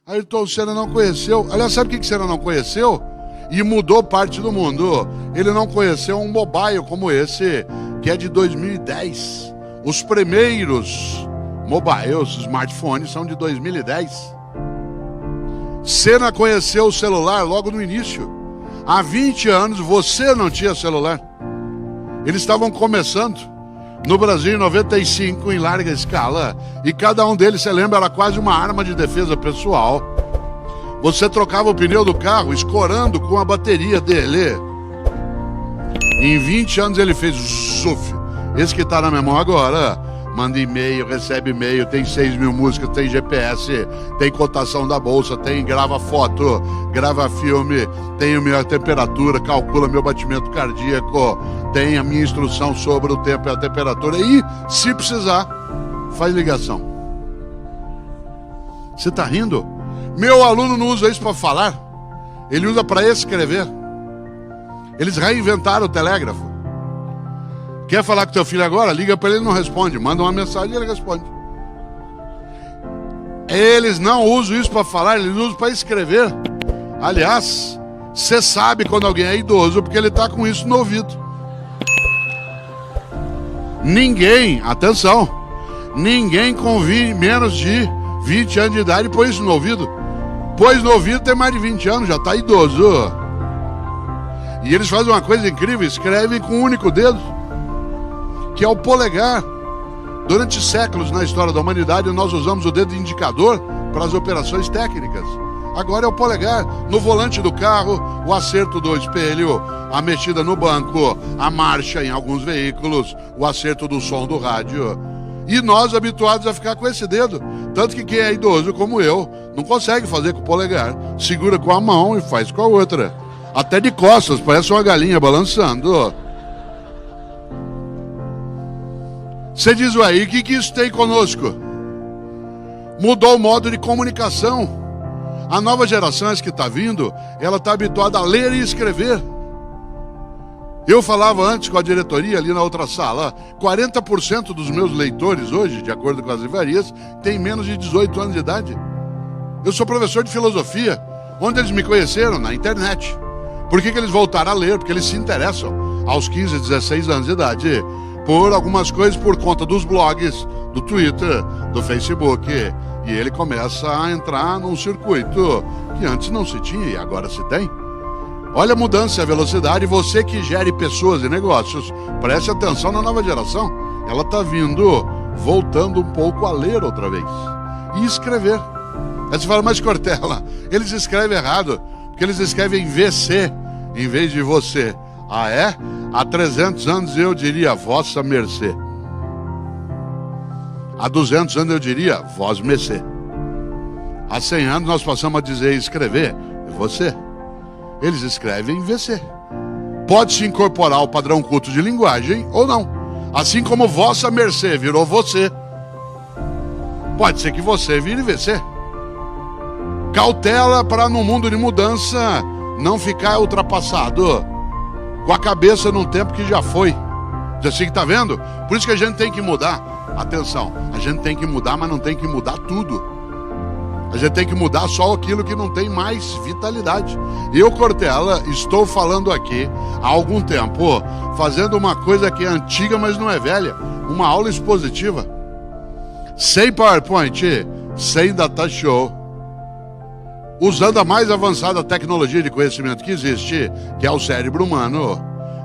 Ayrton Senna não conheceu. Aliás, sabe o que Senna não conheceu? E mudou parte do mundo. Ele não conheceu um mobile como esse, que é de 2010. Os primeiros mobiles, smartphones, são de 2010. Senna conheceu o celular logo no início. Há 20 anos você não tinha celular. Eles estavam começando no Brasil em 95, em larga escala. E cada um deles, você lembra, era quase uma arma de defesa pessoal. Você trocava o pneu do carro escorando com a bateria dele. Em 20 anos ele fez o SUF. Esse que está na minha mão agora. Manda e-mail, recebe e-mail, tem 6 mil músicas, tem GPS, tem cotação da bolsa, grava foto, grava filme, tem a minha temperatura, calcula meu batimento cardíaco, tem a minha instrução sobre o tempo e a temperatura e, se precisar, faz ligação. Você está rindo? Meu aluno não usa isso para falar, ele usa para escrever. Eles reinventaram o telégrafo. Quer falar com teu filho agora? Liga para ele e não responde. Manda uma mensagem e ele responde. Eles não usam isso para falar, eles usam para escrever. Aliás, você sabe quando alguém é idoso porque ele está com isso no ouvido. Ninguém, atenção, ninguém com menos de 20 anos de idade põe isso no ouvido. Pôs no ouvido tem mais de 20 anos, já está idoso. E eles fazem uma coisa incrível, escrevem com um único dedo, que é o polegar. Durante séculos na história da humanidade nós usamos o dedo indicador para as operações técnicas. Agora é o polegar. No volante do carro, o acerto do espelho, a mexida no banco, a marcha em alguns veículos, o acerto do som do rádio. E nós habituados a ficar com esse dedo. Tanto que quem é idoso como eu não consegue fazer com o polegar. Segura com a mão e faz com a outra. Até de costas, parece uma galinha balançando. Você diz aí, o que isso tem conosco? Mudou o modo de comunicação. A nova geração, essa que está vindo, ela está habituada a ler e escrever. Eu falava antes com a diretoria ali na outra sala, 40% dos meus leitores hoje, de acordo com as livrarias, têm menos de 18 anos de idade. Eu sou professor de filosofia. Onde eles me conheceram? Na internet. Por que eles voltaram a ler? Porque eles se interessam aos 15, 16 anos de idade por algumas coisas por conta dos blogs, do Twitter, do Facebook. E ele começa a entrar num circuito que antes não se tinha e agora se tem. Olha a mudança e a velocidade. Você que gere pessoas e negócios, preste atenção na nova geração. Ela está vindo, voltando um pouco a ler outra vez. E escrever. Aí você fala, mas Cortella, eles escrevem errado, porque eles escrevem VC em vez de você. Ah, é? Há 300 anos eu diria vossa mercê. Há 200 anos eu diria vós mercê. Há 100 anos nós passamos a dizer e escrever você. Eles escrevem VC. Pode-se incorporar ao padrão culto de linguagem ou não. Assim como vossa mercê virou você, pode ser que você vire VC. Cautela para no mundo de mudança não ficar ultrapassado, com a cabeça num tempo que já foi. Assim que tá vendo? Por isso que a gente tem que mudar. Atenção, a gente tem que mudar, mas não tem que mudar tudo. A gente tem que mudar só aquilo que não tem mais vitalidade. Eu, Cortella, estou falando aqui há algum tempo, fazendo uma coisa que é antiga, mas não é velha. Uma aula expositiva. Sem PowerPoint, sem data show, usando a mais avançada tecnologia de conhecimento que existe, que é o cérebro humano.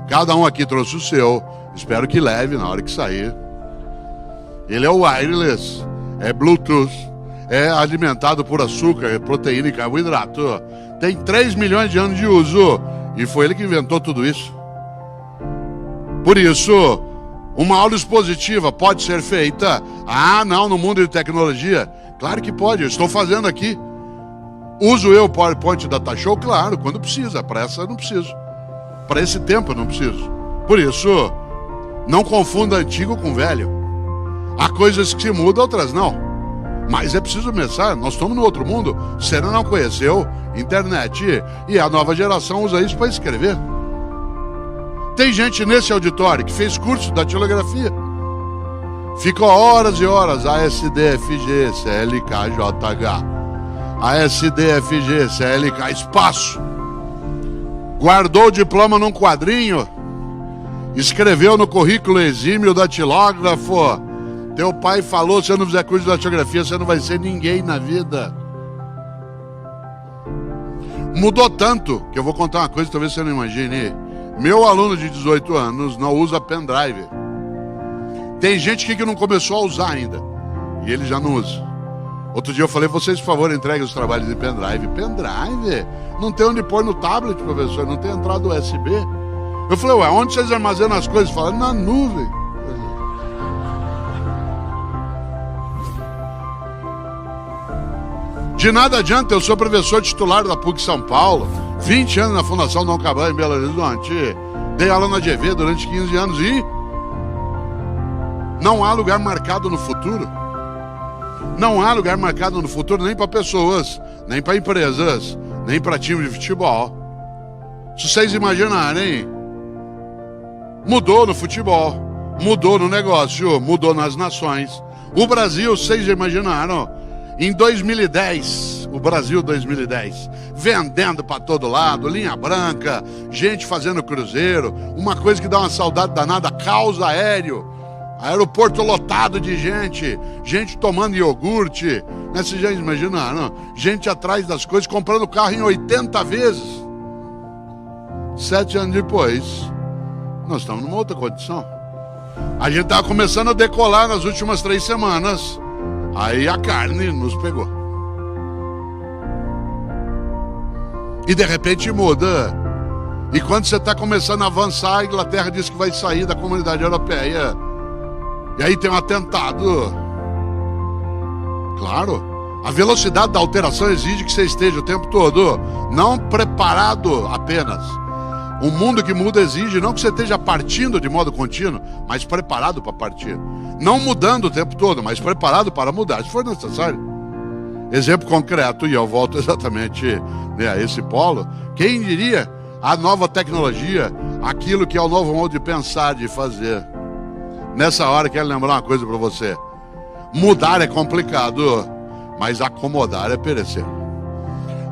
Cada um aqui trouxe o seu. Espero que leve na hora que sair. Ele é wireless, é Bluetooth, é alimentado por açúcar, proteína e carboidrato. Tem 3 milhões de anos de uso. E foi ele que inventou tudo isso. Por isso, uma aula expositiva pode ser feita. Ah, não, no mundo de tecnologia. Claro que pode, eu estou fazendo aqui. Uso eu o PowerPoint da Data Show? Claro, quando precisa. Para essa eu não preciso. Para esse tempo eu não preciso. Por isso, não confunda antigo com velho. Há coisas que se mudam, outras não. Mas é preciso começar. Nós estamos no outro mundo. Você não conheceu internet. E a nova geração usa isso para escrever. Tem gente nesse auditório que fez curso da datilografia. Ficou horas e horas ASD, FG, CLK, JH. A SDFG, CLK, espaço. Guardou o diploma num quadrinho, escreveu no currículo exímio datilógrafo: teu pai falou, se você não fizer curso de datilografia, você não vai ser ninguém na vida. Mudou tanto, que eu vou contar uma coisa que talvez você não imagine. Meu aluno de 18 anos não usa pendrive. Tem gente aqui que não começou a usar ainda, e ele já não usa. Outro dia eu falei: vocês, por favor, entreguem os trabalhos de pendrive. Pendrive? Não tem onde pôr no tablet, professor, não tem entrada USB. Eu falei: ué, onde vocês armazenam as coisas? Falaram: na nuvem. De nada adianta, eu sou professor titular da PUC São Paulo, 20 anos na Fundação Dom Cabral em Belo Horizonte, dei aula na GV durante 15 anos e não há lugar marcado no futuro. Não há lugar marcado no futuro nem para pessoas, nem para empresas, nem para time de futebol. Se vocês imaginarem, mudou no futebol, mudou no negócio, mudou nas nações. O Brasil, vocês já imaginaram? Em 2010, o Brasil 2010, vendendo para todo lado, linha branca, gente fazendo cruzeiro, uma coisa que dá uma saudade danada, caos aéreo, aeroporto lotado de gente, gente tomando iogurte, né? Vocês já imaginaram? Gente atrás das coisas, comprando carro em 80 vezes. 7 anos depois, nós estamos numa outra condição. A gente estava começando a decolar nas últimas 3 semanas. Aí a carne nos pegou. E de repente muda. E quando você está começando a avançar, a Inglaterra diz que vai sair da Comunidade Europeia. E aí tem um atentado. Claro, a velocidade da alteração exige que você esteja o tempo todo não preparado apenas. O mundo que muda exige não que você esteja partindo de modo contínuo, mas preparado para partir. Não mudando o tempo todo, mas preparado para mudar, se for necessário. Exemplo concreto, e eu volto exatamente, né, a esse polo. Quem diria a nova tecnologia, aquilo que é o novo modo de pensar, de fazer. Nessa hora, quero lembrar uma coisa para você. Mudar é complicado, mas acomodar é perecer.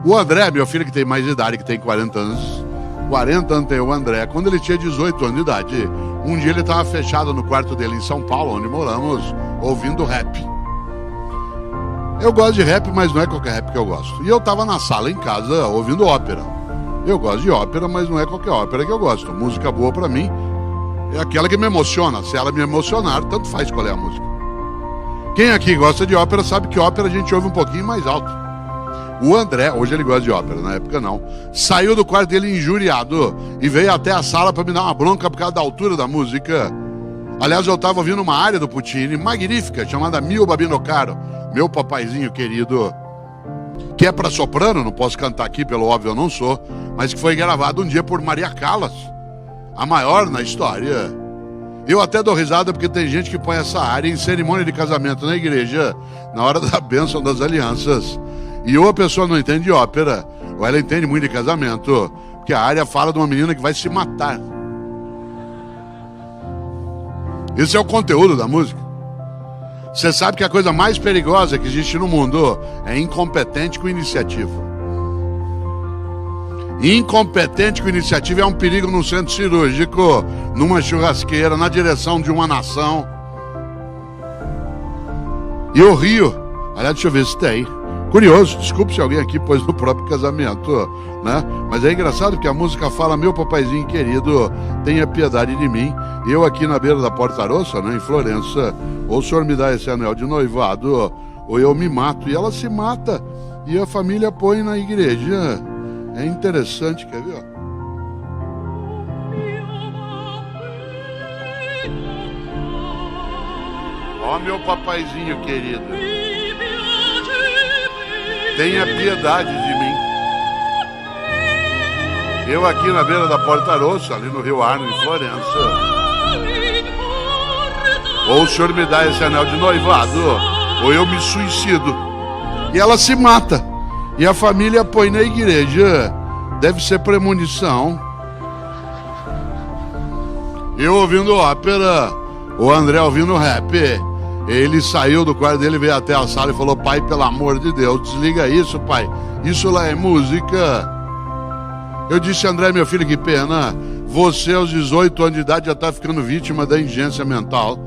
O André, meu filho que tem mais idade, que tem 40 anos... 40 anos tem o André. Quando ele tinha 18 anos de idade, um dia ele estava fechado no quarto dele em São Paulo, onde moramos, ouvindo rap. Eu gosto de rap, mas não é qualquer rap que eu gosto. E eu estava na sala em casa ouvindo ópera. Eu gosto de ópera, mas não é qualquer ópera que eu gosto. Música boa para mim é aquela que me emociona. Se ela me emocionar, tanto faz qual é a música. Quem aqui gosta de ópera sabe que ópera a gente ouve um pouquinho mais alto. O André, hoje ele gosta de ópera, na época não, saiu do quarto dele injuriado e veio até a sala para me dar uma bronca por causa da altura da música. Aliás, eu estava ouvindo uma área do Puccini magnífica, chamada Mio Babino Caro, meu papaizinho querido, que é para soprano, não posso cantar aqui, pelo óbvio eu não sou, mas que foi gravado um dia por Maria Callas, a maior na história. Eu até dou risada porque tem gente que põe essa área em cerimônia de casamento na igreja, na hora da bênção das alianças. E ou a pessoa não entende de ópera, ou ela entende muito de casamento, porque a área fala de uma menina que vai se matar. Esse é o conteúdo da música. Você sabe que a coisa mais perigosa que existe no mundo é incompetente com iniciativa. Incompetente com iniciativa é um perigo num centro cirúrgico, numa churrasqueira, na direção de uma nação. E o Rio, aliás, deixa eu ver se tem. Curioso, desculpe se alguém aqui pôs no próprio casamento, né? Mas é engraçado porque a música fala: meu papaizinho querido, tenha piedade de mim. Eu aqui na beira da Porta Rossa, né, em Florença, ou o senhor me dá esse anel de noivado, ou eu me mato. E ela se mata, e a família põe na igreja. É interessante, quer ver? Ó meu papaizinho querido, tenha piedade de mim. Eu aqui na beira da Porta Rossa, ali no Rio Arno, em Florença. Ou o senhor me dá esse anel de noivado, ou eu me suicido. E ela se mata. E a família põe na igreja. Deve ser premonição. Eu ouvindo ópera, o André ouvindo rap. Ele saiu do quarto dele, veio até a sala e falou: pai, pelo amor de Deus, desliga isso, pai. Isso lá é música. Eu disse: André, meu filho, que pena. Você aos 18 anos de idade já está ficando vítima da indigência mental.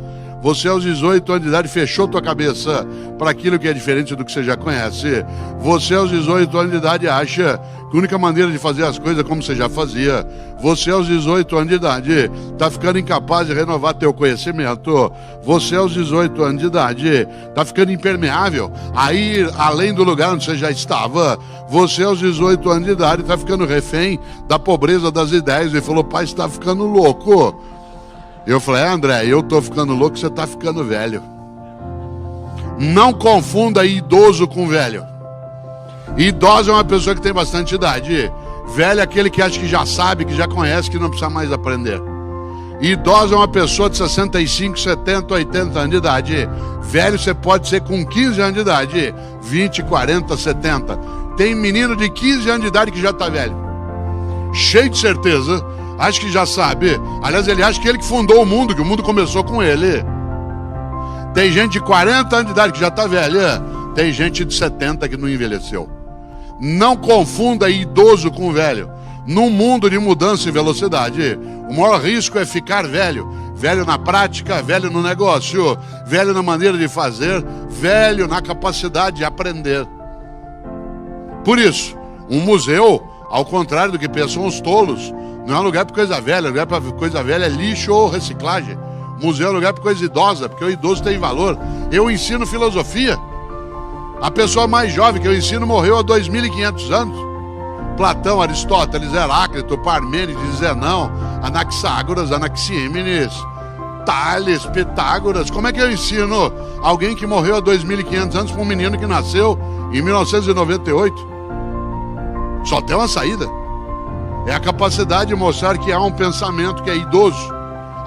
Você aos 18 anos de idade fechou tua cabeça para aquilo que é diferente do que você já conhece. Você aos 18 anos de idade acha que a única maneira de fazer as coisas é como você já fazia. Você aos 18 anos de idade está ficando incapaz de renovar teu conhecimento. Você aos 18 anos de idade está ficando impermeável a ir além do lugar onde você já estava. Você aos 18 anos de idade está ficando refém da pobreza das ideias. Ele falou: pai, você está ficando louco. Eu falei: André, eu tô ficando louco, você tá ficando velho. Não confunda idoso com velho. Idoso é uma pessoa que tem bastante idade. Velho é aquele que acha que já sabe, que já conhece, que não precisa mais aprender. Idoso é uma pessoa de 65, 70, 80 anos de idade. Velho você pode ser com 15 anos de idade, 20, 40, 70. Tem menino de 15 anos de idade que já tá velho, cheio de certeza, acha que já sabe. Aliás, ele acha que ele que fundou o mundo, que o mundo começou com ele. Tem gente de 40 anos de idade que já está velha. Tem gente de 70 que não envelheceu. Não confunda idoso com velho. Num mundo de mudança e velocidade, o maior risco é ficar velho. Velho na prática, velho no negócio, velho na maneira de fazer, velho na capacidade de aprender. Por isso, um museu, ao contrário do que pensam os tolos, não é um lugar para coisa velha. Lugar para coisa velha é lixo ou reciclagem. Museu é um lugar para coisa idosa, porque o idoso tem valor. Eu ensino filosofia. A pessoa mais jovem que eu ensino morreu há 2.500 anos. Platão, Aristóteles, Heráclito, Parmênides, Zenão, Anaxágoras, Anaxímenes, Tales, Pitágoras. Como é que eu ensino alguém que morreu há 2.500 anos para um menino que nasceu em 1998? Só tem uma saída. É a capacidade de mostrar que há um pensamento que é idoso,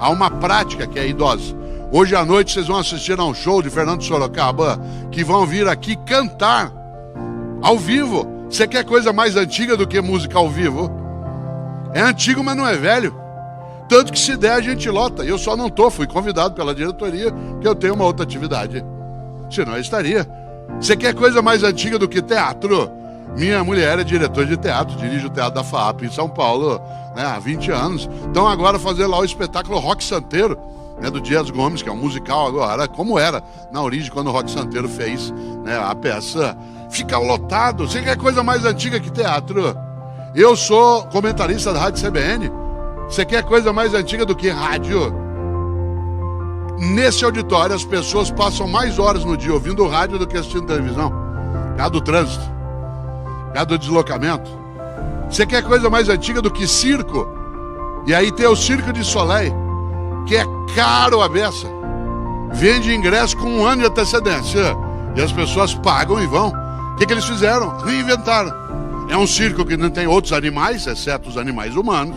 há uma prática que é idosa. Hoje à noite vocês vão assistir a um show de Fernando Sorocaba, que vão vir aqui cantar ao vivo. Você quer coisa mais antiga do que música ao vivo? É antigo, mas não é velho. Tanto que se der a gente lota. Eu só não fui convidado pela diretoria, porque eu tenho uma outra atividade. Senão eu estaria. Você quer coisa mais antiga do que teatro? Minha mulher é diretora de teatro, dirige o Teatro da FAAP em São Paulo, né, há 20 anos. Então agora fazer lá o espetáculo Rock Santeiro, né, do Dias Gomes, que é um musical agora, como era na origem quando o Rock Santeiro fez, né, a peça. Fica lotado. Você quer coisa mais antiga que teatro? Eu sou comentarista da Rádio CBN. Você quer coisa mais antiga do que rádio? Nesse auditório as pessoas passam mais horas no dia ouvindo rádio do que assistindo televisão. Por causa do trânsito, por causa do deslocamento. Você quer coisa mais antiga do que circo? E aí tem o Circo de Soleil, que é caro a beça. Vende ingresso com 1 ano de antecedência. E as pessoas pagam e vão. O que eles fizeram? Reinventaram. É um circo que não tem outros animais, exceto os animais humanos.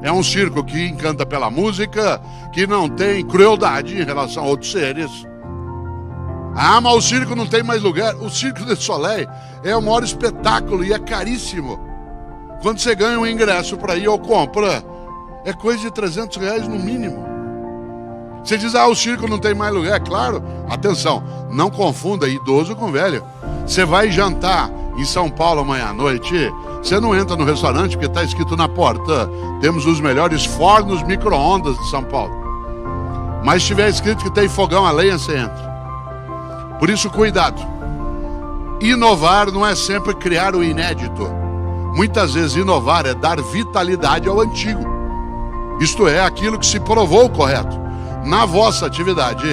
É um circo que encanta pela música, que não tem crueldade em relação a outros seres. Ah, mas o circo não tem mais lugar. O Circo de Soleil é o maior espetáculo e é caríssimo. Quando você ganha um ingresso para ir ou compra, é coisa de R$300 no mínimo. Você diz: ah, o circo não tem mais lugar. Claro, atenção, não confunda idoso com velho. Você vai jantar em São Paulo amanhã à noite, você não entra no restaurante porque está escrito na porta: temos os melhores fornos micro-ondas de São Paulo. Mas se tiver escrito que tem fogão a lenha, você entra. Por isso, cuidado. Inovar não é sempre criar o inédito. Muitas vezes inovar é dar vitalidade ao antigo. Isto é, aquilo que se provou correto. Na vossa atividade,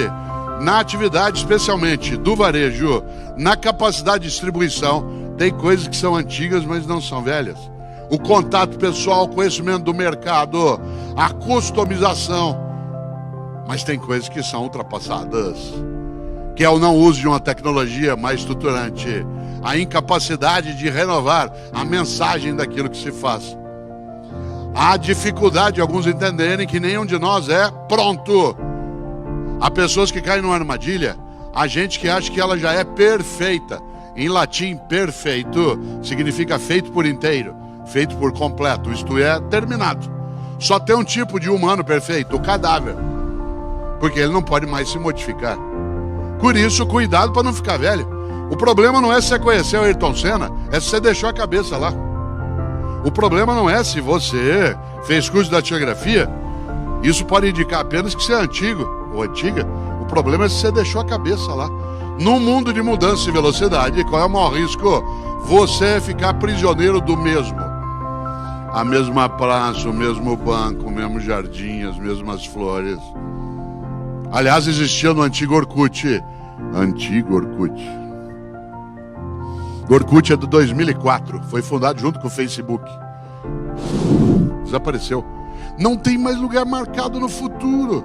na atividade especialmente do varejo, na capacidade de distribuição, tem coisas que são antigas, mas não são velhas. O contato pessoal, o conhecimento do mercado, a customização. Mas tem coisas que são ultrapassadas, que é o não uso de uma tecnologia mais estruturante, a incapacidade de renovar a mensagem daquilo que se faz. Há dificuldade de alguns entenderem que nenhum de nós é pronto. Há pessoas que caem numa armadilha, há gente que acha que ela já é perfeita. Em latim, perfeito significa feito por inteiro, feito por completo, isto é, terminado. Só tem um tipo de humano perfeito, o cadáver, porque ele não pode mais se modificar. Por isso, cuidado para não ficar velho. O problema não é se você conheceu o Ayrton Senna, é se você deixou a cabeça lá. O problema não é se você fez curso de datilografia. Isso pode indicar apenas que você é antigo ou antiga. O problema é se você deixou a cabeça lá. No mundo de mudança de velocidade, qual é o maior risco? Você ficar prisioneiro do mesmo. A mesma praça, o mesmo banco, o mesmo jardim, as mesmas flores. Aliás, existia no antigo Orkut. Antigo Orkut. O Orkut é de 2004. Foi fundado junto com o Facebook. Desapareceu. Não tem mais lugar marcado no futuro.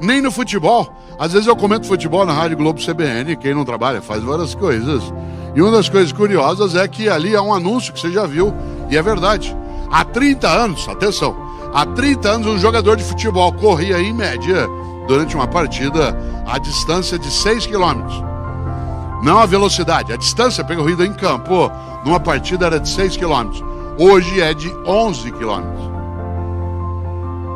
Nem no futebol. Às vezes eu comento futebol na Rádio Globo CBN. Quem não trabalha faz várias coisas. E uma das coisas curiosas é que ali há um anúncio que você já viu. E é verdade. Há 30 anos, atenção, há 30 anos um jogador de futebol corria em média, durante uma partida, a distância de 6 km. Não a velocidade, a distância percorrida em campo, numa partida era de 6 km. Hoje é de 11 km.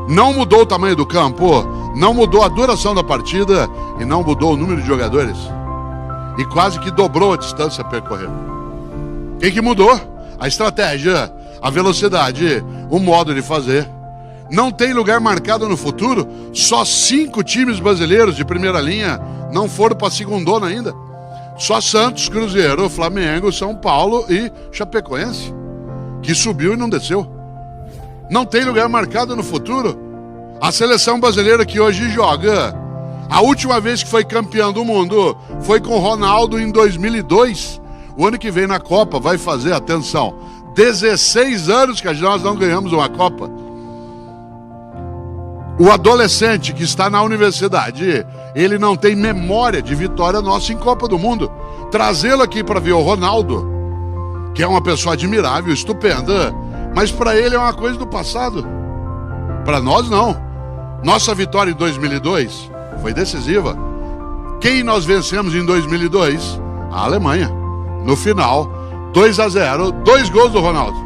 Não mudou o tamanho do campo, não mudou a duração da partida e não mudou o número de jogadores. E quase que dobrou a distância a percorrer. O que mudou? A estratégia, a velocidade, o modo de fazer. Não tem lugar marcado no futuro. Só 5 times brasileiros de primeira linha não foram para a segundona ainda. Só Santos, Cruzeiro, Flamengo, São Paulo e Chapecoense, que subiu e não desceu. Não tem lugar marcado no futuro. A seleção brasileira que hoje joga, a última vez que foi campeão do mundo foi com o Ronaldo em 2002. O ano que vem na Copa vai fazer, atenção, 16 anos que nós não ganhamos uma Copa. O adolescente que está na universidade, ele não tem memória de vitória nossa em Copa do Mundo. Trazê-lo aqui para ver o Ronaldo, que é uma pessoa admirável, estupenda, mas para ele é uma coisa do passado. Para nós, não. Nossa vitória em 2002 foi decisiva. Quem nós vencemos em 2002? A Alemanha. No final, 2-0, 2 gols do Ronaldo.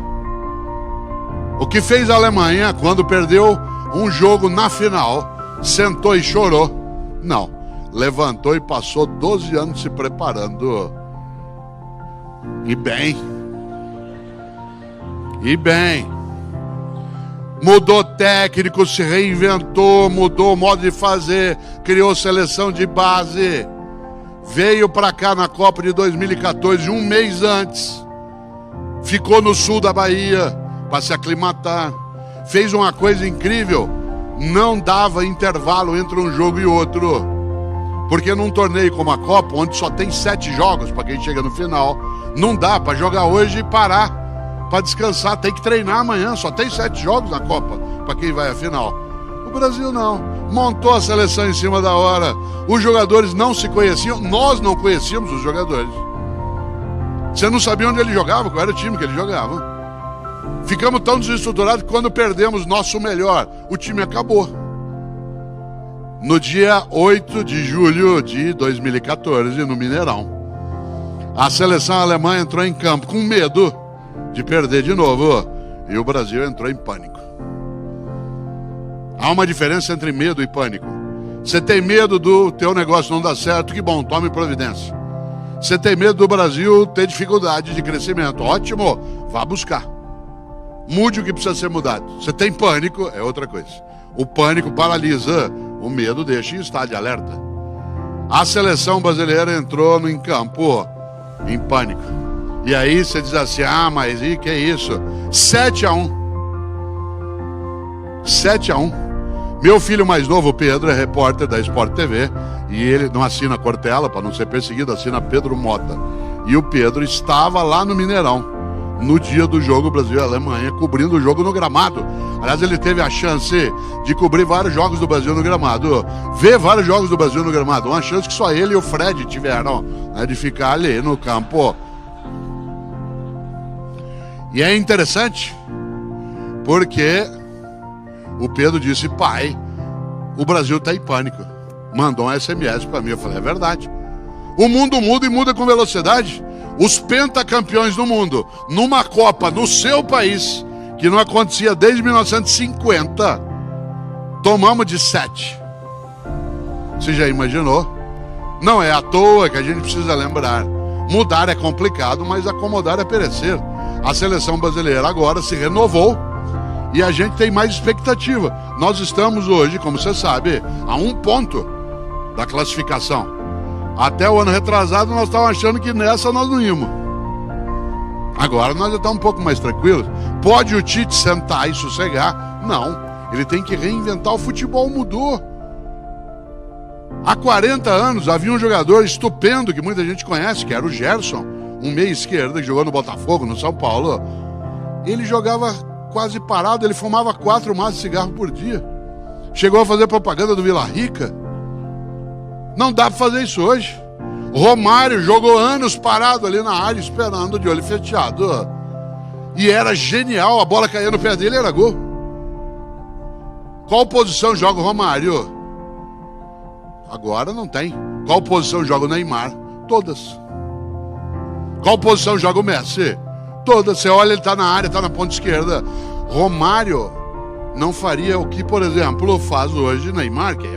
O que fez a Alemanha quando perdeu um jogo na final? Sentou e chorou? Não. Levantou e passou 12 anos se preparando. E bem. Mudou técnico, se reinventou, mudou o modo de fazer, criou seleção de base. Veio para cá na Copa de 2014, um mês antes. Ficou no sul da Bahia para se aclimatar. Fez uma coisa incrível. Não dava intervalo entre um jogo e outro. Porque num torneio como a Copa, onde só tem 7 jogos para quem chega no final, não dá para jogar hoje e parar para descansar. Tem que treinar amanhã. Só tem 7 jogos na Copa para quem vai à final. O Brasil não. Montou a seleção em cima da hora. Os jogadores não se conheciam. Nós não conhecíamos os jogadores. Você não sabia onde ele jogava, qual era o time que ele jogava. Ficamos tão desestruturados que quando perdemos nosso melhor, o time acabou. No dia 8 de julho de 2014, no Mineirão, a seleção alemã entrou em campo com medo de perder de novo. E o Brasil entrou em pânico. Há uma diferença entre medo e pânico. Você tem medo do teu negócio não dar certo, que bom, tome providência. Você tem medo do Brasil ter dificuldade de crescimento, ótimo, vá buscar. Mude o que precisa ser mudado. Você tem pânico, é outra coisa. O pânico paralisa, o medo deixa em estado de alerta. A seleção brasileira entrou em campo em pânico. E aí você diz assim, mas e que é isso? 7-1. 7-1. Meu filho mais novo, o Pedro, é repórter da Sport TV. E ele não assina Cortella, para não ser perseguido, assina Pedro Mota. E o Pedro estava lá no Mineirão, no dia do jogo Brasil e Alemanha, cobrindo o jogo no gramado. Aliás, ele teve a chance de cobrir vários jogos do Brasil no gramado. Ver vários jogos do Brasil no gramado. Uma chance que só ele e o Fred tiveram, né, de ficar ali no campo. E é interessante, porque o Pedro disse, pai, o Brasil está em pânico. Mandou um SMS para mim, eu falei, é verdade. O mundo muda e muda com velocidade. Os pentacampeões do mundo, numa Copa no seu país, que não acontecia desde 1950, tomamos de 7. Você já imaginou? Não é à toa que a gente precisa lembrar. Mudar é complicado, mas acomodar é perecer. A seleção brasileira agora se renovou e a gente tem mais expectativa. Nós estamos hoje, como você sabe, a 1 ponto da classificação. Até o ano retrasado nós estávamos achando que nessa nós não íamos. Agora nós já estamos um pouco mais tranquilos. Pode o Tite sentar e sossegar? Não. Ele tem que reinventar. O futebol mudou. Há 40 anos havia um jogador estupendo que muita gente conhece, que era o Gerson, um meia esquerda que jogou no Botafogo, no São Paulo. Ele jogava quase parado, ele fumava 4 maços de cigarro por dia. Chegou a fazer propaganda do Vila Rica. Não dá para fazer isso hoje. Romário jogou anos parado ali na área, esperando, de olho fechado. E era genial, a bola caía no pé dele, era gol. Qual posição joga o Romário? Agora não tem. Qual posição joga o Neymar? Todas. Qual posição joga o Messi? Todas. Você olha, ele está na área, está na ponta esquerda. Romário não faria o que, por exemplo, faz hoje Neymar, que é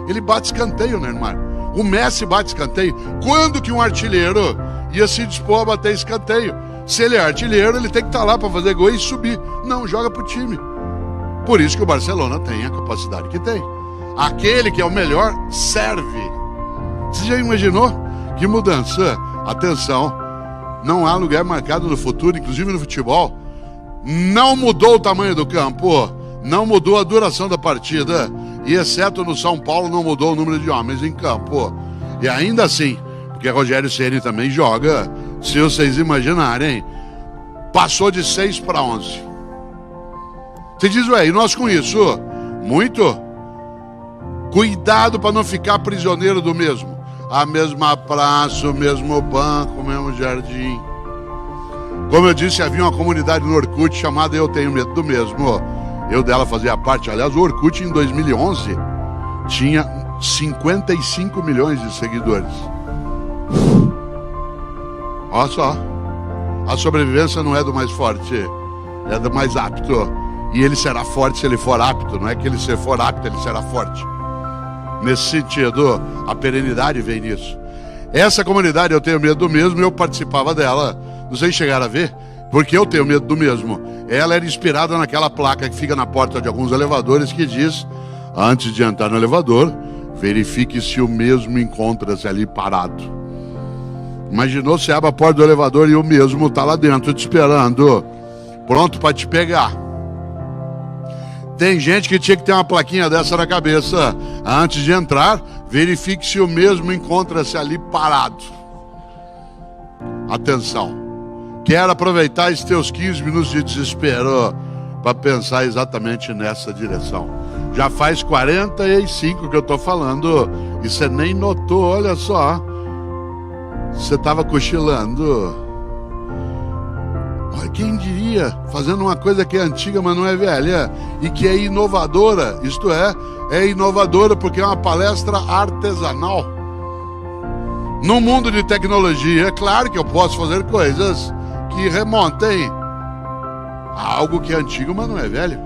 ele bate escanteio, Neymar. O Messi bate escanteio. Quando que um artilheiro ia se dispor a bater escanteio? Se ele é artilheiro, ele tem que estar lá para fazer gol e subir. Não, joga pro time. Por isso que o Barcelona tem a capacidade que tem. Aquele que é o melhor serve. Você já imaginou? Que mudança? Atenção, não há lugar marcado no futuro, inclusive no futebol. Não mudou o tamanho do campo, não mudou a duração da partida, e exceto no São Paulo não mudou o número de homens em campo. E ainda assim, porque Rogério Ceni também joga, se vocês imaginarem, passou de 6 para 11. Você diz, ué, e nós com isso? Muito? Cuidado para não ficar prisioneiro do mesmo. A mesma praça, o mesmo banco, o mesmo jardim. Como eu disse, havia uma comunidade no Orkut chamada Eu Tenho Medo do Mesmo. Eu dela fazia parte. Aliás, o Orkut em 2011 tinha 55 milhões de seguidores. Olha só. A sobrevivência não é do mais forte, é do mais apto. E ele será forte se ele for apto. Não é que ele se for apto, ele será forte. Nesse sentido, a perenidade vem nisso. Essa comunidade Eu Tenho Medo do Mesmo, eu participava dela. Não sei se chegaram a ver, porque Eu Tenho Medo do Mesmo. Ela era inspirada naquela placa que fica na porta de alguns elevadores que diz: antes de entrar no elevador, verifique se o mesmo encontra-se ali parado. Imaginou, você abre a porta do elevador e o mesmo está lá dentro te esperando, pronto para te pegar. Tem gente que tinha que ter uma plaquinha dessa na cabeça. Antes de entrar, verifique se o mesmo encontra-se ali parado. Atenção. Quero aproveitar esses teus 15 minutos de desespero para pensar exatamente nessa direção. Já faz 45 que eu estou falando e você nem notou, olha só. Você estava cochilando. Quem diria, fazendo uma coisa que é antiga, mas não é velha, e que é inovadora, isto é inovadora porque é uma palestra artesanal. No mundo de tecnologia, é claro que eu posso fazer coisas que remontem a algo que é antigo, mas não é velho.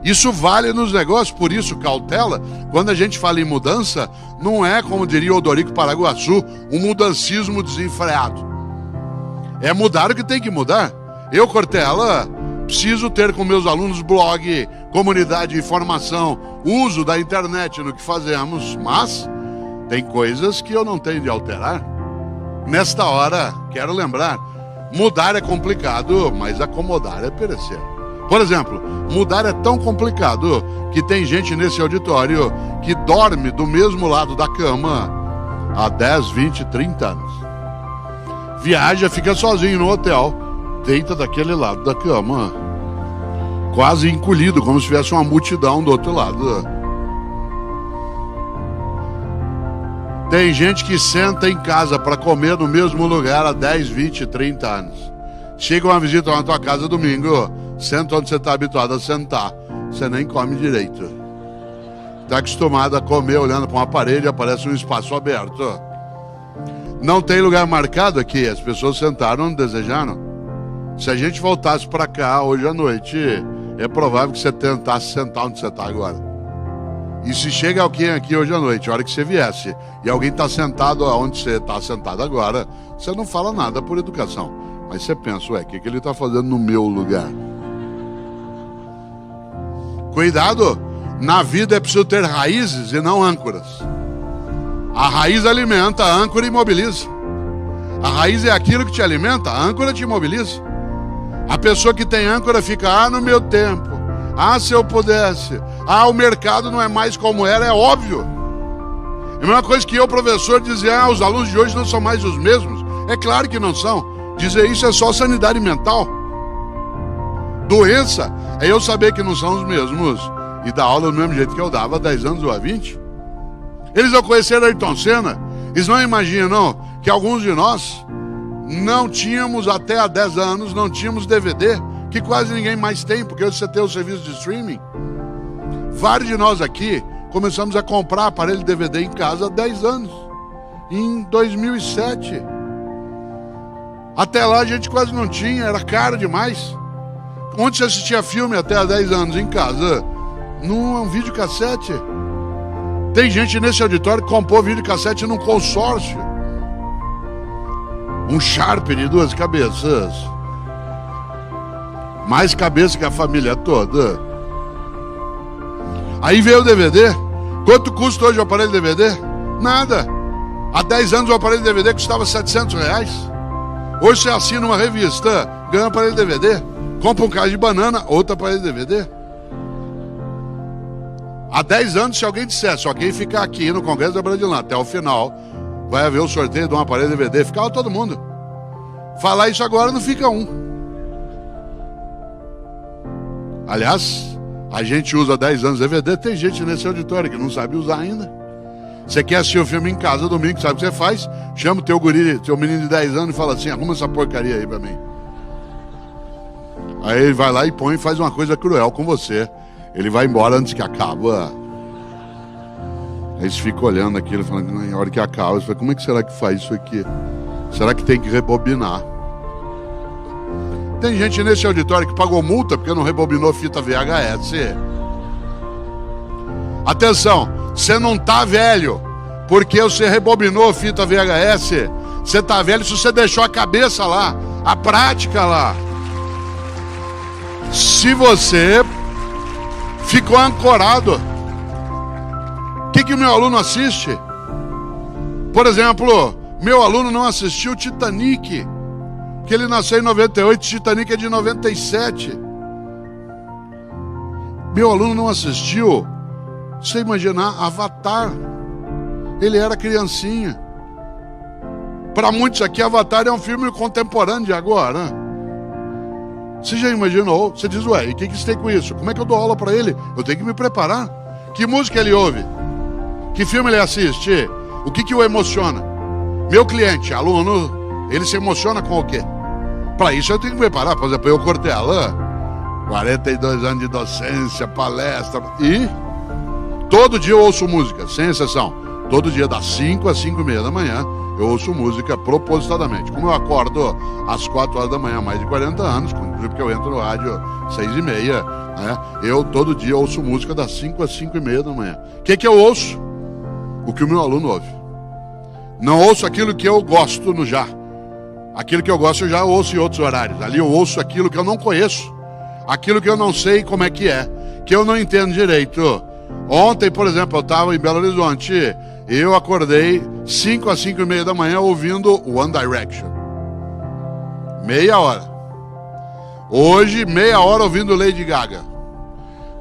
Isso vale nos negócios, por isso, cautela, quando a gente fala em mudança, não é, como diria Odorico Paraguaçu, um mudancismo desenfreado. É mudar o que tem que mudar. Eu, Cortella, preciso ter com meus alunos blog, comunidade de informação, uso da internet no que fazemos, mas tem coisas que eu não tenho de alterar. Nesta hora, quero lembrar, mudar é complicado, mas acomodar é perecer. Por exemplo, mudar é tão complicado que tem gente nesse auditório que dorme do mesmo lado da cama há 10, 20, 30 anos. Viaja, fica sozinho no hotel, deita daquele lado da cama, quase encolhido, como se tivesse uma multidão do outro lado. Tem gente que senta em casa para comer no mesmo lugar há 10, 20, 30 anos. Chega uma visita na tua casa domingo, senta onde você está habituado a sentar, você nem come direito. Está acostumado a comer olhando para uma parede e aparece um espaço aberto. Não tem lugar marcado aqui, as pessoas sentaram onde desejaram. Se a gente voltasse para cá hoje à noite, é provável que você tentasse sentar onde você está agora. E se chega alguém aqui hoje à noite, a hora que você viesse, e alguém está sentado onde você está sentado agora, você não fala nada por educação. Mas você pensa, ué, o que ele está fazendo no meu lugar? Cuidado, na vida é preciso ter raízes e não âncoras. A raiz alimenta, a âncora imobiliza. A raiz é aquilo que te alimenta, a âncora te imobiliza. A pessoa que tem âncora fica, no meu tempo, se eu pudesse, o mercado não é mais como era, é óbvio. É a mesma coisa que eu, professor, dizia, os alunos de hoje não são mais os mesmos. É claro que não são. Dizer isso é só sanidade mental. Doença é eu saber que não são os mesmos e dar aula do mesmo jeito que eu dava há 10 anos ou há 20. Eles ao conhecer Ayrton Senna, eles não imaginam que alguns de nós não tínhamos, até há 10 anos, não tínhamos DVD, que quase ninguém mais tem, porque hoje você tem o serviço de streaming. Vários de nós aqui começamos a comprar aparelho de DVD em casa há 10 anos, em 2007. Até lá a gente quase não tinha, era caro demais. Onde você assistia filme até há 10 anos em casa? Num videocassete. Tem gente nesse auditório que comprou videocassete num consórcio. Um Sharp de 2 cabeças. Mais cabeça que a família toda. Aí veio o DVD. Quanto custa hoje o aparelho de DVD? Nada. Há 10 anos o aparelho de DVD custava R$700. Hoje você assina uma revista, ganha um aparelho de DVD. Compra um caixa de banana, outro aparelho de DVD. Há 10 anos, se alguém dissesse, alguém ficar aqui no Congresso da Brasileira até o final, vai haver o sorteio de um aparelho de DVD, ficava todo mundo. Falar isso agora não fica um. Aliás, a gente usa 10 anos DVD, tem gente nesse auditório que não sabe usar ainda. Você quer assistir o filme em casa domingo, sabe o que você faz? Chama o teu guri, teu menino de 10 anos e fala assim, arruma essa porcaria aí pra mim. Aí ele vai lá e põe e faz uma coisa cruel com você. Ele vai embora antes que acaba. Aí você fica olhando aquilo, falando, na hora que acaba, você fala, como é que será que faz isso aqui? Será que tem que rebobinar? Tem gente nesse auditório que pagou multa porque não rebobinou fita VHS. Atenção, você não tá velho porque você rebobinou fita VHS. Você tá velho se você deixou a cabeça lá, a prática lá. Se você ficou ancorado. O que o meu aluno assiste? Por exemplo, meu aluno não assistiu Titanic, que ele nasceu em 98, Titanic é de 97. Meu aluno não assistiu, você imaginar, Avatar. Ele era criancinha. Para muitos aqui, Avatar é um filme contemporâneo de agora. Você já imaginou? Você diz, ué, e o que você tem com isso? Como é que eu dou aula para ele? Eu tenho que me preparar. Que música ele ouve? Que filme ele assiste? O que o emociona? Meu cliente, aluno, ele se emociona com o quê? Para isso eu tenho que me preparar. Por exemplo, eu cortei a lã, 42 anos de docência, palestra, e todo dia eu ouço música, sem exceção. Todo dia das 5 às 5:30 da manhã, eu ouço música propositadamente. Como eu acordo às 4 horas da manhã há mais de 40 anos, inclusive porque eu entro no rádio 6:30, né? Eu todo dia ouço música das 5 às 5:30 da manhã. O que eu ouço? O que o meu aluno ouve. Não ouço aquilo que eu gosto no já. Aquilo que eu gosto eu já ouço em outros horários. Ali eu ouço aquilo que eu não conheço. Aquilo que eu não sei como é, que eu não entendo direito. Ontem, por exemplo, eu estava em Belo Horizonte. Eu acordei 5 às 5:30 da manhã ouvindo One Direction. Meia hora. Hoje, meia hora ouvindo Lady Gaga.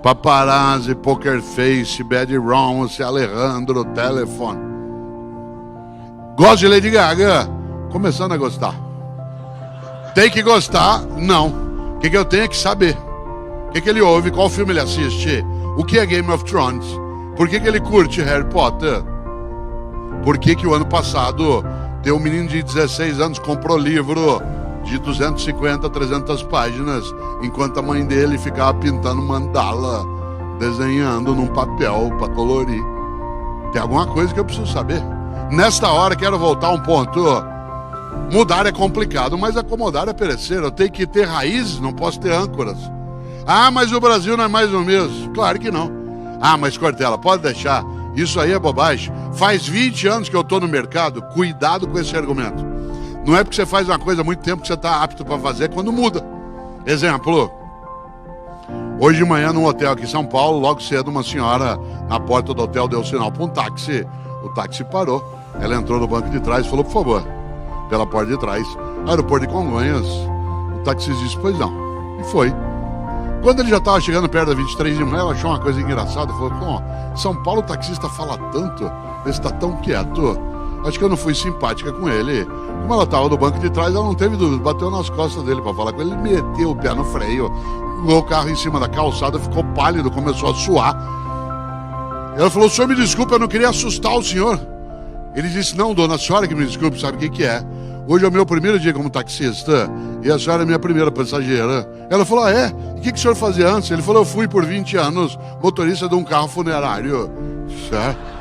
Paparazzi, Poker Face, Bad Romance, Alejandro, Telefone. Gosto de Lady Gaga? Começando a gostar. Tem que gostar? Não. O que eu tenho que saber? O que ele ouve? Qual filme ele assiste? O que é Game of Thrones? Por que ele curte Harry Potter? Por que o ano passado tem um menino de 16 anos comprou livro de 250, 300 páginas, enquanto a mãe dele ficava pintando mandala, desenhando num papel para colorir? Tem alguma coisa que eu preciso saber. Nesta hora quero voltar a um ponto. Mudar é complicado, mas acomodar é perecer. Eu tenho que ter raízes, não posso ter âncoras. Mas o Brasil não é mais o mesmo. Claro que não. Ah, mas Cortella, pode deixar. Isso aí é bobagem. Faz 20 anos que eu estou no mercado. Cuidado com esse argumento. Não é porque você faz uma coisa há muito tempo que você está apto para fazer quando muda. Exemplo. Hoje de manhã, num hotel aqui em São Paulo, logo cedo, uma senhora na porta do hotel deu sinal para um táxi. O táxi parou. Ela entrou no banco de trás e falou, por favor, pela porta de trás, aeroporto de Congonhas. O taxista disse, pois não. E foi. Quando ele já estava chegando perto da 23 de maio, ela achou uma coisa engraçada. Falou, São Paulo o taxista fala tanto, ele está tão quieto. Acho que eu não fui simpática com ele. Como ela estava no banco de trás, ela não teve dúvida. Bateu nas costas dele para falar com ele. Ele meteu o pé no freio, jogou o carro em cima da calçada, ficou pálido, começou a suar. Ela falou, o senhor me desculpa, eu não queria assustar o senhor. Ele disse, não, dona, a senhora que me desculpe, sabe o que é? Hoje é o meu primeiro dia como taxista e a senhora é minha primeira passageira. Ela falou, e o que o senhor fazia antes? Ele falou, eu fui por 20 anos motorista de um carro funerário. Certo?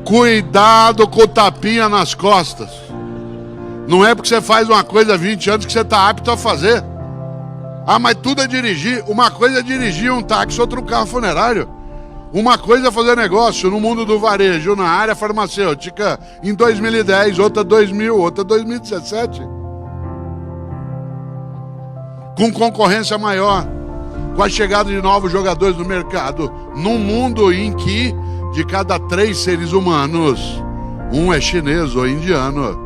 Cuidado com o tapinha nas costas. Não é porque você faz uma coisa há 20 anos que você está apto a fazer. Ah, mas tudo é dirigir. Uma coisa é dirigir um táxi, outro um carro funerário. Uma coisa é fazer negócio no mundo do varejo, na área farmacêutica, em 2010, outra 2000, outra 2017. Com concorrência maior, com a chegada de novos jogadores no mercado, num mundo em que, de cada 3 seres humanos, um é chinês ou indiano.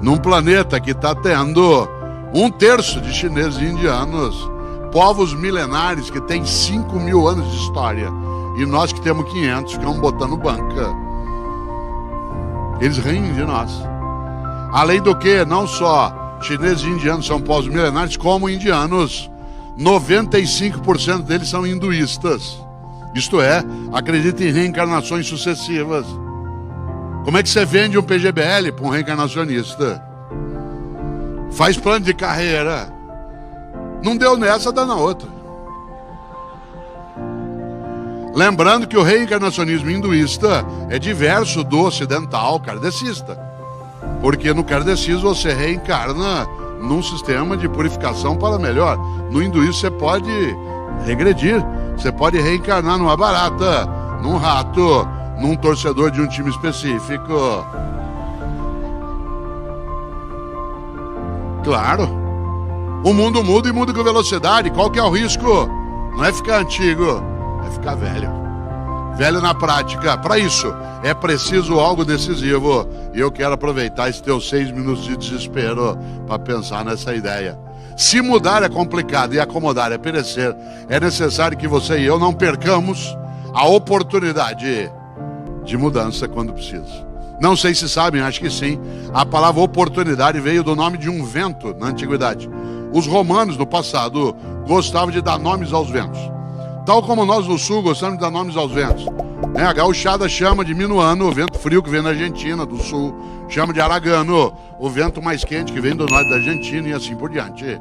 Num planeta que está tendo 1/3 de chineses e indianos. Povos milenares que têm 5.000 anos de história. E nós que temos 500 ficamos botando banca. Eles riem de nós. Além do que, não só chineses e indianos são povos milenares, como indianos. 95% deles são hinduístas. Isto é, acreditam em reencarnações sucessivas. Como é que você vende um PGBL para um reencarnacionista? Faz plano de carreira. Não deu nessa, dá na outra. Lembrando que o reencarnacionismo hinduísta é diverso do ocidental kardecista. Porque no kardecismo você reencarna num sistema de purificação para melhor. No hinduísmo você pode regredir. Você pode reencarnar numa barata, num rato, num torcedor de um time específico. Claro. O mundo muda e muda com velocidade. Qual que é o risco? Não é ficar antigo, é ficar velho. Velho na prática. Para isso, é preciso algo decisivo. E eu quero aproveitar esses teus 6 minutos de desespero para pensar nessa ideia. Se mudar é complicado e acomodar é perecer, é necessário que você e eu não percamos a oportunidade de mudança quando precisa. Não sei se sabem, acho que sim. A palavra oportunidade veio do nome de um vento na antiguidade. Os romanos, no passado, gostavam de dar nomes aos ventos. Tal como nós no sul gostamos de dar nomes aos ventos. A gauchada chama de minuano, o vento frio que vem da Argentina, do sul. Chama de aragano, o vento mais quente que vem do norte da Argentina e assim por diante.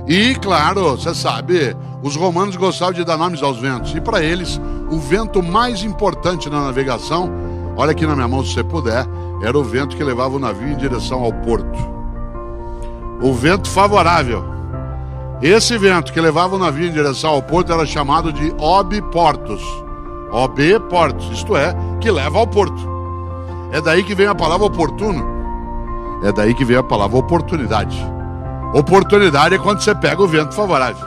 E, claro, você sabe, os romanos gostavam de dar nomes aos ventos. E para eles, o vento mais importante na navegação, olha aqui na minha mão se você puder, era o vento que levava o navio em direção ao porto. O vento favorável. Esse vento que levava o navio em direção ao porto era chamado de obiportus. Obiportus, isto é, que leva ao porto. É daí que vem a palavra oportuno. É daí que vem a palavra oportunidade. Oportunidade é quando você pega o vento favorável.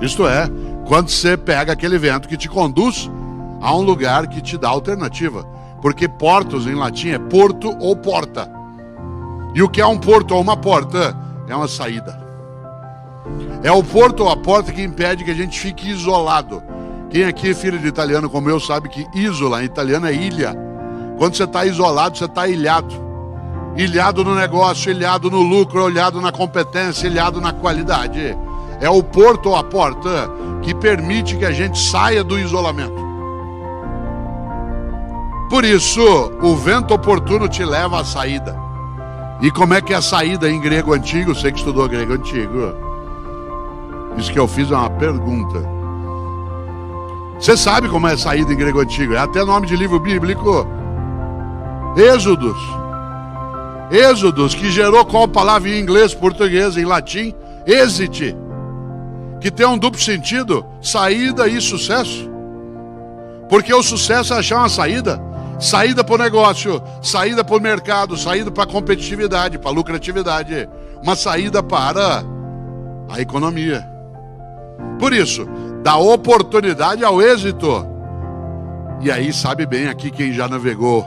Isto é, quando você pega aquele vento que te conduz a um lugar que te dá alternativa. Porque portus em latim é porto ou porta. E o que é um porto ou uma porta? É uma saída. É o porto ou a porta que impede que a gente fique isolado. Quem aqui é filho de italiano como eu sabe que isola em italiano é ilha. Quando você está isolado, você está ilhado. Ilhado no negócio, ilhado no lucro, ilhado na competência, ilhado na qualidade. É o porto ou a porta que permite que a gente saia do isolamento. Por isso, o vento oportuno te leva à saída. E como é que é a saída em grego antigo? Você que estudou grego antigo. Isso que eu fiz é uma pergunta. Você sabe como é a saída em grego antigo? É até nome de livro bíblico. Êxodos. Êxodos, que gerou qual palavra em inglês, português, em latim? Exit. que tem um duplo sentido, saída e sucesso. Porque o sucesso é achar uma saída. Saída para o negócio, saída para o mercado, saída para a competitividade, para a lucratividade. Uma saída para a economia. Por isso, da oportunidade ao êxito. E aí sabe bem aqui quem já navegou.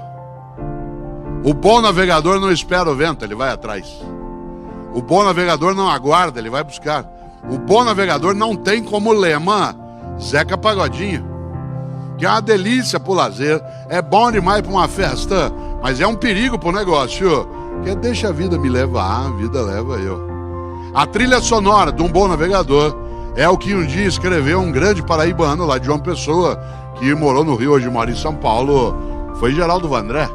O bom navegador não espera o vento, ele vai atrás. O bom navegador não aguarda, ele vai buscar. O bom navegador não tem como lema Zeca Pagodinho, que é uma delícia pro lazer, é bom demais para uma festa, mas é um perigo pro negócio, que deixa a vida me levar, a vida leva eu. A trilha sonora de um bom navegador é o que um dia escreveu um grande paraibano lá de João Pessoa, que morou no Rio, hoje mora em São Paulo, foi Geraldo Vandré.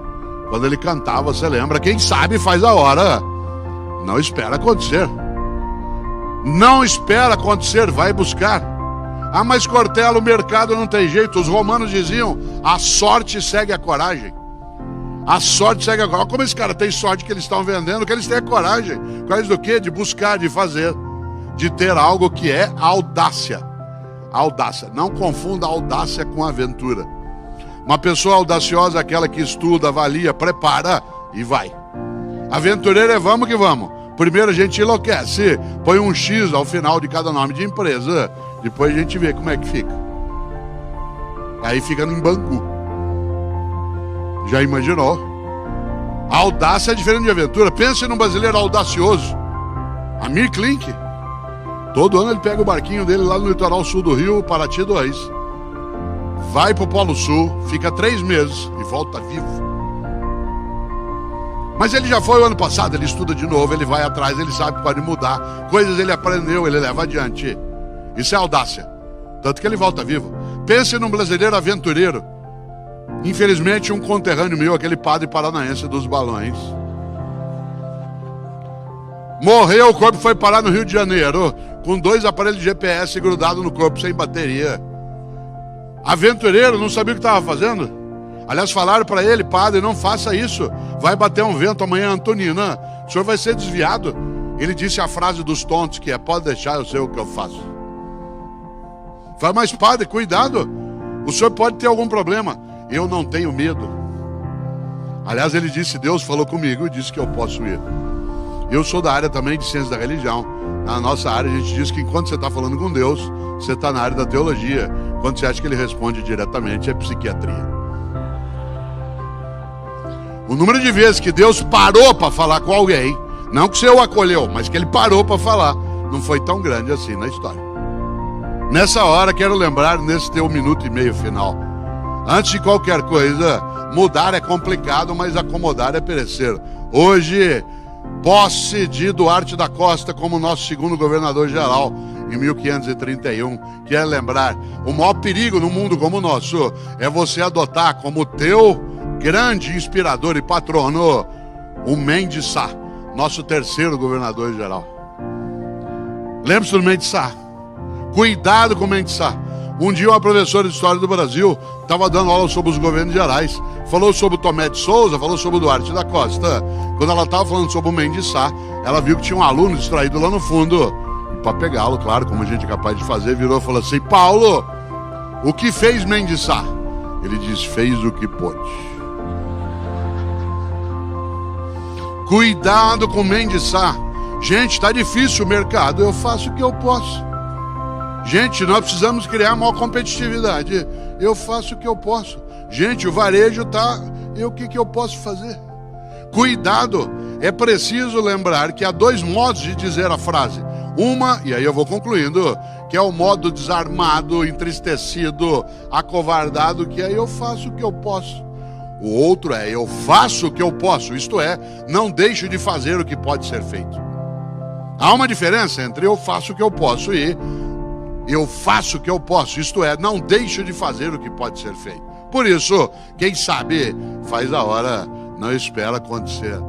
Quando ele cantava, você lembra, quem sabe faz a hora, não espera acontecer. Não espera acontecer, vai buscar. Ah, mas Cortella, o mercado não tem jeito. Os romanos diziam, a sorte segue a coragem. A sorte segue a coragem. Olha como esse cara tem sorte que eles estão vendendo, que eles têm a coragem. Coragem do quê? De buscar, de fazer. De ter algo que é audácia. Audácia. Não confunda audácia com aventura. Uma pessoa audaciosa é aquela que estuda, avalia, prepara e vai. Aventureiro é vamos que vamos. Primeiro a gente enlouquece, põe um X ao final de cada nome de empresa, depois a gente vê como é que fica. Aí fica em Bangu. Já imaginou? A audácia é diferente de aventura. Pense num brasileiro audacioso. Amir Klink. Todo ano ele pega o barquinho dele lá no litoral sul do Rio, Paraty 2. Vai pro Polo Sul, fica 3 meses e volta vivo. Mas ele já foi o ano passado, ele estuda de novo, ele vai atrás, ele sabe que pode mudar. Coisas ele aprendeu, ele leva adiante. Isso é audácia. Tanto que ele volta vivo. Pense num brasileiro aventureiro. Infelizmente, um conterrâneo meu, aquele padre paranaense dos balões, morreu, o corpo foi parar no Rio de Janeiro, com 2 aparelhos de GPS grudados no corpo, sem bateria. Aventureiro, não sabia o que estava fazendo. Aliás, falaram para ele, padre, não faça isso. Vai bater um vento amanhã, Antonina. O senhor vai ser desviado. Ele disse a frase dos tontos, que é, pode deixar, eu sei o que eu faço. Fala, mas padre, cuidado. O senhor pode ter algum problema. Eu não tenho medo. Aliás, ele disse, Deus falou comigo e disse que eu posso ir. Eu sou da área também de ciência da religião. Na nossa área, a gente diz que enquanto você está falando com Deus, você está na área da teologia. Quando você acha que ele responde diretamente, é psiquiatria. O número de vezes que Deus parou para falar com alguém, não que você o acolheu, mas que ele parou para falar, não foi tão grande assim na história. Nessa hora, quero lembrar, nesse teu minuto e meio final, antes de qualquer coisa, mudar é complicado, mas acomodar é perecer. Hoje, posse de Duarte da Costa como nosso segundo governador-geral, em 1531. Quero lembrar, o maior perigo no mundo como o nosso é você adotar como teu grande inspirador e patrono o Mendes Sá, nosso terceiro governador-geral. Lembre-se do Mendes Sá. Cuidado com o Mendes Sá. Um dia uma professora de História do Brasil estava dando aula sobre os governos gerais. Falou sobre o Tomé de Souza, falou sobre o Duarte da Costa. Quando ela estava falando sobre o Mendes Sá, ela viu que tinha um aluno distraído lá no fundo. E para pegá-lo, claro, como a gente é capaz de fazer, virou e falou assim, Paulo, o que fez Mendes Sá? Ele disse, fez o que pôde. Cuidado com Mendes Sá. Gente, está difícil o mercado, eu faço o que eu posso. Gente, nós precisamos criar maior competitividade, eu faço o que eu posso. Gente, o varejo está, o que eu posso fazer? Cuidado, é preciso lembrar que há 2 modos de dizer a frase. Uma, e aí eu vou concluindo, que é o modo desarmado, entristecido, acovardado, que é eu faço o que eu posso. O outro é eu faço o que eu posso, isto é, não deixo de fazer o que pode ser feito. Há uma diferença entre eu faço o que eu posso e eu faço o que eu posso, isto é, não deixo de fazer o que pode ser feito. Por isso, quem sabe, faz a hora, não espera acontecer.